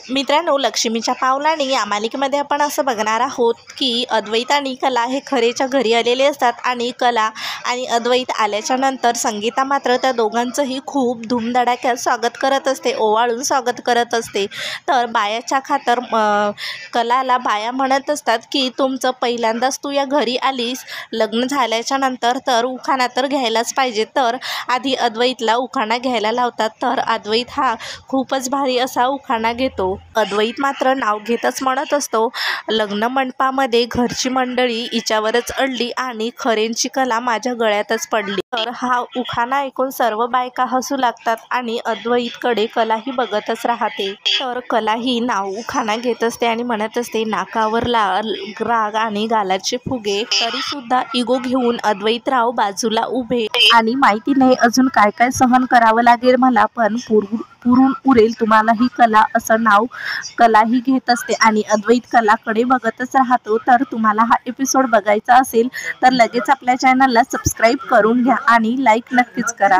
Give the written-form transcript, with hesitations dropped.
मित्रांनो, लक्ष्मीच्या पावलाने या मालिकेमध्ये आपण असं बघणार आहोत की अद्वैत आणि कला हे खरेच्या घरी आलेले असतात आणि कला आणि अद्वैत आल्याच्या नंतर संगीता मात्र त्या दोघांचंही खूप धूमधडाक्यात स्वागत करत असते, ओवाळून स्वागत करत असते। तर बायाच्या खातर कलाला बाया म्हणत असतात की तुमचं पहिल्यांदाच तू या घरी आलीस, लग्न झाल्याच्या नंतर तर उखाणा तर घ्यायलाच पाहिजे। तर आधी अद्वैतला उखाणा घ्यायला लावतात। तर अद्वैत हा खूपच भारी असा उखाणा घेतो। अद्वैत मात्र नाव घेतच म्हणत असतो, लग्न मंडपामध्ये घरची मंडळी हिच्यावरच अडली आणि खरेंची कला माझ्या गळ्यातच पडली। तर हा उखाणा ऐकून सर्व बायका हसू लागतात आणि अद्वैतकडे कलाही बघतच राहते। तर कलाही नाव उखाणा घेत असते आणि म्हणत असते, नाकावर राग आणि गालाचे फुगे, तरी सुद्धा इगो घेऊन अद्वैतराव बाजूला उभे आणि माहिती नाही अजून काय काय सहन करावं लागेल मला, पण पुरून उरेल तुम्हाला ही कला, असं नाव कलाही घेत असते आणि अद्वैत कलाकडे बघतच राहतो। तर तुम्हाला हा एपिसोड बघायचा असेल तर लगेच आपल्या चॅनलला सबस्क्राईब करून घ्या आणि लाईक नक्कीच करा।